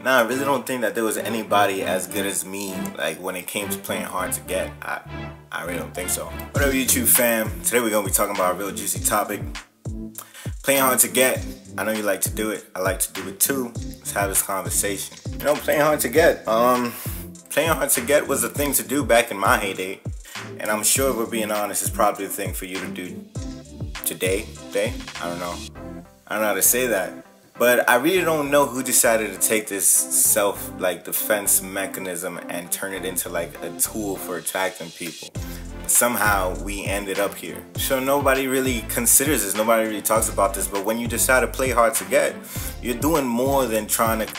Nah, I really don't think that there was anybody as good as me, like when it came to playing hard to get. I really don't think so. What up, YouTube fam? Today we're gonna be talking about a real juicy topic. Playing hard to get. I know you like to do it. I like to do it too. Let's have this conversation. You know, playing hard to get. Playing hard to get was the thing to do back in my heyday. And I'm sure, if we're being honest, it's probably the thing for you to do today. I don't know how to say that. But I really don't know who decided to take this self-defense mechanism and turn it into like a tool for attracting people. Somehow we ended up here. So nobody really considers this, nobody really talks about this, but when you decide to play hard to get, you're doing more than trying to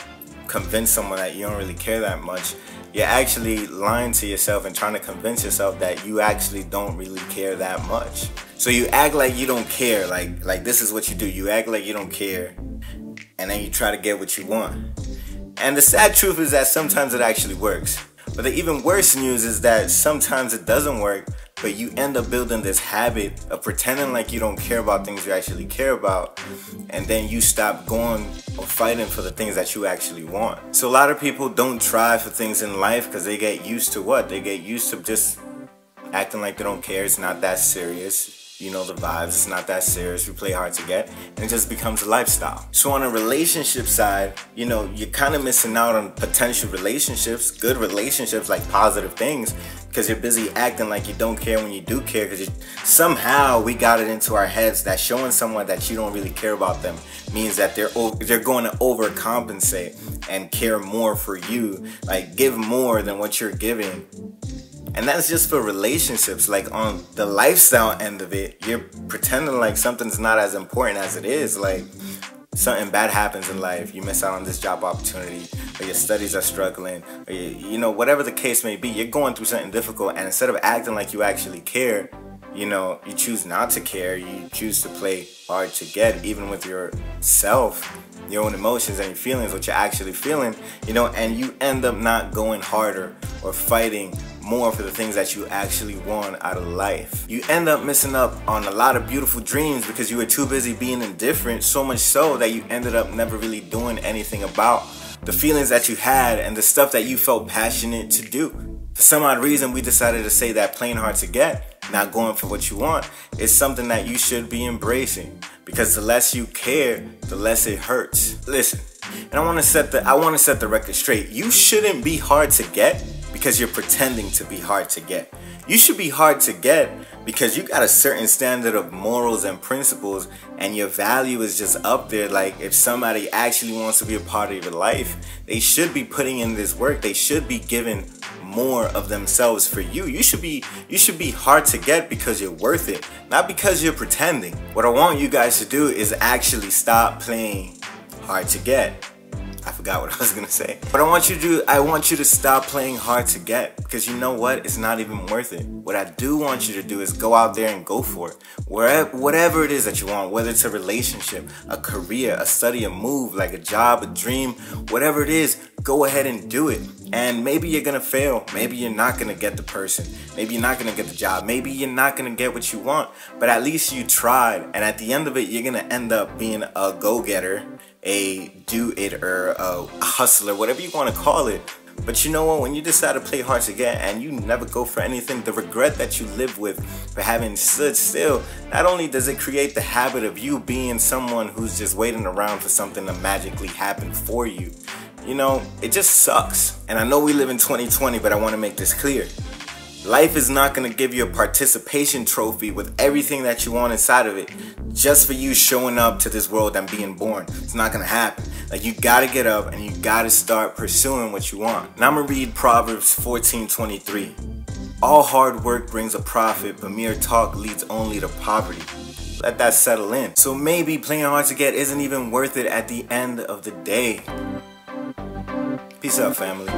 convince someone that you don't really care that much. You're actually lying to yourself and trying to convince yourself that you actually don't really care that much. So you act like you don't care, like this is what you do. You act like you don't care, and then you try to get what you want. And the sad truth is that sometimes it actually works. But the even worse news is that sometimes it doesn't work, but you end up building this habit of pretending like you don't care about things you actually care about, and then you stop going or fighting for the things that you actually want. So a lot of people don't try for things in life because they get used to what? They get used to just acting like they don't care. It's not that serious. You know the vibes, it's not that serious. We play hard to get, and it just becomes a lifestyle. So on a relationship side, you know, you're kind of missing out on potential relationships, good relationships, like positive things, because you're busy acting like you don't care when you do care, because somehow we got it into our heads that showing someone that you don't really care about them means that they're going to overcompensate and care more for you, like give more than what you're giving. And that's just for relationships. Like on the lifestyle end of it, you're pretending like something's not as important as it is. Like something bad happens in life, you miss out on this job opportunity, or your studies are struggling, or you know, whatever the case may be, you're going through something difficult, and instead of acting like you actually care, you know, you choose not to care. You choose to play hard to get, even with yourself, your own emotions and your feelings, what you're actually feeling, you know, and you end up not going harder or fighting more for the things that you actually want out of life. You end up missing up on a lot of beautiful dreams because you were too busy being indifferent, so much so that you ended up never really doing anything about the feelings that you had and the stuff that you felt passionate to do. For some odd reason, we decided to say that playing hard to get, not going for what you want, is something that you should be embracing, because the less you care, the less it hurts. Listen, and I want to set the record straight. You shouldn't be hard to get because you're pretending to be hard to get. You should be hard to get because you got a certain standard of morals and principles, and your value is just up there. Like if somebody actually wants to be a part of your life, they should be putting in this work. They should be giving more of themselves for you. You should be hard to get because you're worth it, not because you're pretending. What I want you guys to do is actually stop playing hard to get. I forgot what I was gonna say. What I want you to do, I want you to stop playing hard to get, because you know what? It's not even worth it. What I do want you to do is go out there and go for it. Whatever it is that you want, whether it's a relationship, a career, a study, a move, like a job, a dream, whatever it is, go ahead and do it. And maybe you're gonna fail. Maybe you're not gonna get the person. Maybe you're not gonna get the job. Maybe you're not gonna get what you want. But at least you tried. And at the end of it, you're gonna end up being a go-getter, a do-it-er, a hustler, whatever you want to call it. But you know what? When you decide to play hard to get and you never go for anything, the regret that you live with for having stood still, not only does it create the habit of you being someone who's just waiting around for something to magically happen for you, you know, it just sucks. And I know we live in 2020, but I want to make this clear. Life is not going to give you a participation trophy with everything that you want inside of it just for you showing up to this world and being born. It's not going to happen. Like, you got to get up and you got to start pursuing what you want. Now I'm going to read Proverbs 14:23. All hard work brings a profit, but mere talk leads only to poverty. Let that settle in. So maybe playing hard to get isn't even worth it at the end of the day. Peace out, family.